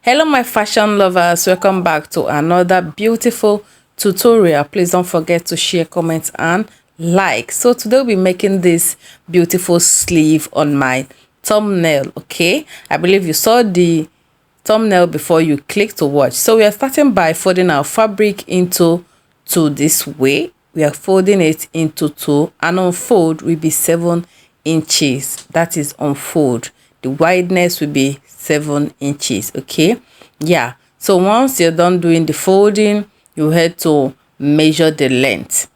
Hello my fashion lovers, welcome back to another beautiful tutorial. Please don't forget to share, comment and like. So today we'll be making this beautiful sleeve on my thumbnail. Okay, I believe you saw the thumbnail before you click to watch. So we are starting by folding our fabric into two this way. We are folding it into two, and unfold will be 7 inches. That is unfold. The wideness will be 7 inches. Okay, yeah. So once you're done doing the folding, you head to measure the length,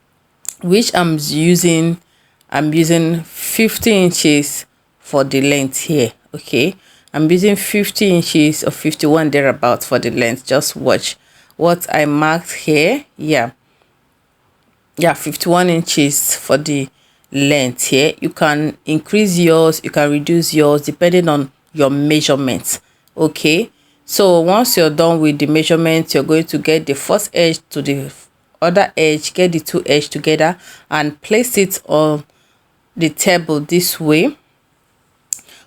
which I'm using 50 inches for the length here. Okay, I'm using 50 inches or 51 thereabouts for the length. Just watch what I marked here. Yeah, 51 inches for the length here. You can increase yours, you can reduce yours depending on your measurements. Okay, so once you're done with the measurements, you're going to get the first edge to the other edge, get the two edges together and place it on the table this way.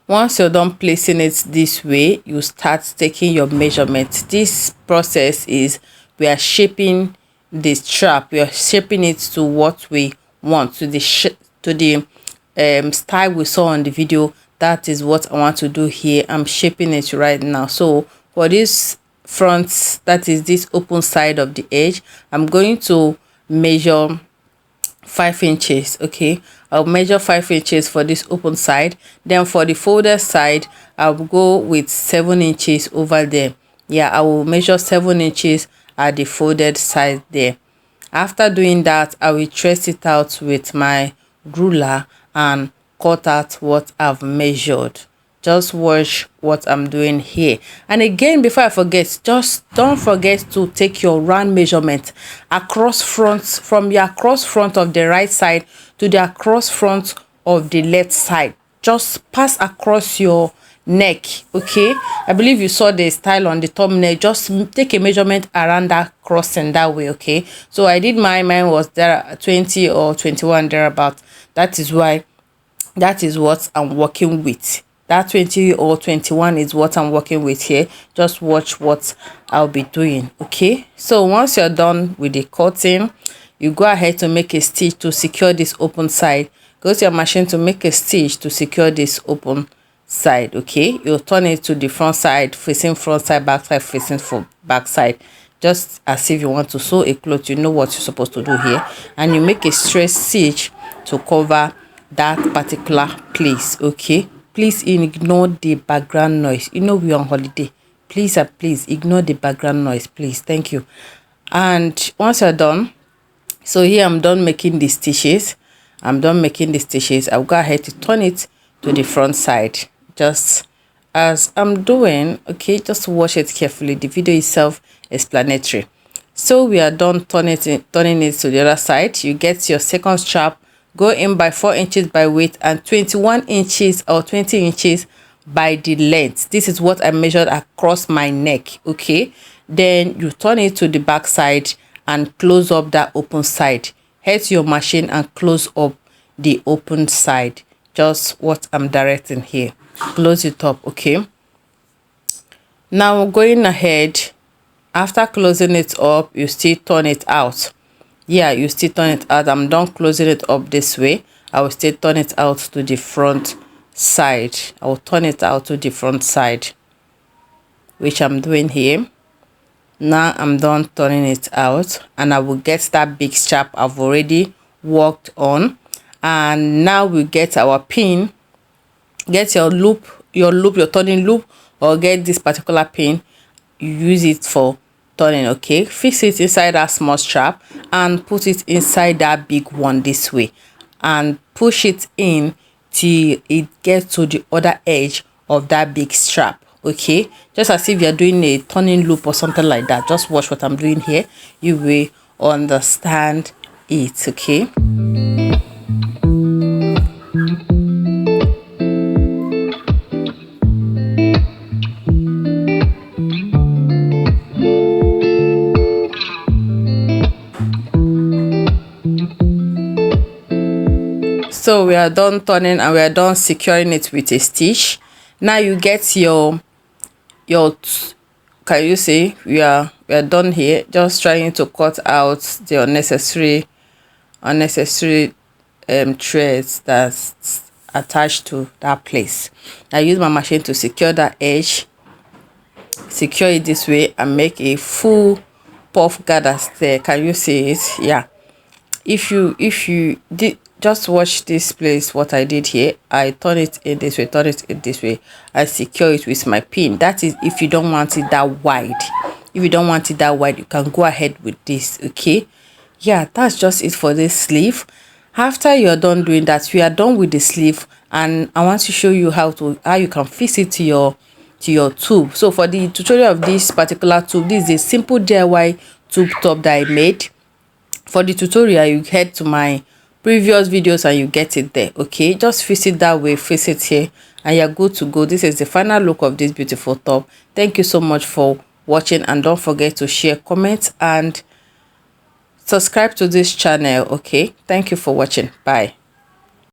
Once you're done placing it this way, you start taking your measurements. This process is, we are shaping the strap, we are shaping it to what we want, to the style we saw on the video. That is what I want to do here. I'm shaping it right now. So for this front, that is this open side of the edge, I'm going to measure 5 inches. Okay, I'll measure 5 inches for this open side. Then for the folded side, I'll go with 7 inches over there. Yeah, I will measure 7 inches at the folded side there. After doing that, I will trace it out with my ruler and cut out what I've measured. Just watch what I'm doing here. And again, before I forget, just don't forget to take your round measurement across front, from your across front of the right side to the across front of the left side. Just pass across your neck. Okay, I believe you saw the style on the thumbnail. Just take a measurement around that crossing that way. Okay, so I did mine was there 20 or 21 thereabout. That is why, that is what I'm working with. That 20 or 21 is what I'm working with here. Just watch what I'll be doing. Okay, so once you're done with the cutting, you go ahead to make a stitch to secure this open side. Go to your machine to make a stitch to secure this open side. Okay, you'll turn it to the front side facing front side, back side facing for back side, just as if you want to sew a cloth. You know what you're supposed to do here, and you make a straight stitch to cover that particular place. Okay, please ignore the background noise. You know we're on holiday. Please please ignore the background noise, please. Thank you. And once you're done, so here I'm done making the stitches. I'll go ahead to turn it to the front side, just as I'm doing. Okay, just watch it carefully. The video itself is explanatory. So we are done turning it to the other side. You get your second strap, go in by 4 inches by width and 21 inches or 20 inches by the length. This is what I measured across my neck. Okay, then you turn it to the back side and close up that open side. Head to your machine and close up the open side. Just what I'm directing here. Close it up. Okay, now going ahead, after closing it up, you still turn it out. Yeah, you still turn it out. I'm done closing it up this way. I will still turn it out to the front side. I will turn it out to the front side, which I'm doing here. Now I'm done turning it out, and I will get that big strap I've already worked on. And now we get our pin. Get your loop, your turning loop, or get this particular pin. You use it for turning. Okay, fix it inside that small strap and put it inside that big one this way, and push it in till it gets to the other edge of that big strap. Okay, just as if you're doing a turning loop or something like that. Just watch what I'm doing here, you will understand it. Okay, so we are done turning and we are done securing it with a stitch. Now you get your can you see we are done here, just trying to cut out the unnecessary threads that's attached to that place. I use my machine to secure that edge, secure it this way, and make a full puff gather there. Can you see it? Yeah, if you did just watch this place, what I did here, I turn it in this way, turn it in this way, I secure it with my pin. That is if you don't want it that wide. If you don't want it that wide, you can go ahead with this. Okay, yeah, that's just it for this sleeve. After you're done doing that, we are done with the sleeve, and I want to show you how you can fix it to your tube. So for the tutorial of this particular tube, this is a simple DIY tube top that I made. For the tutorial, you head to my previous videos and you get it there. Okay, just fix it that way, fix it here, and you're good to go. This is the final look of this beautiful top. Thank you so much for watching, and don't forget to share, comment, and subscribe to this channel. Okay, thank you for watching. Bye.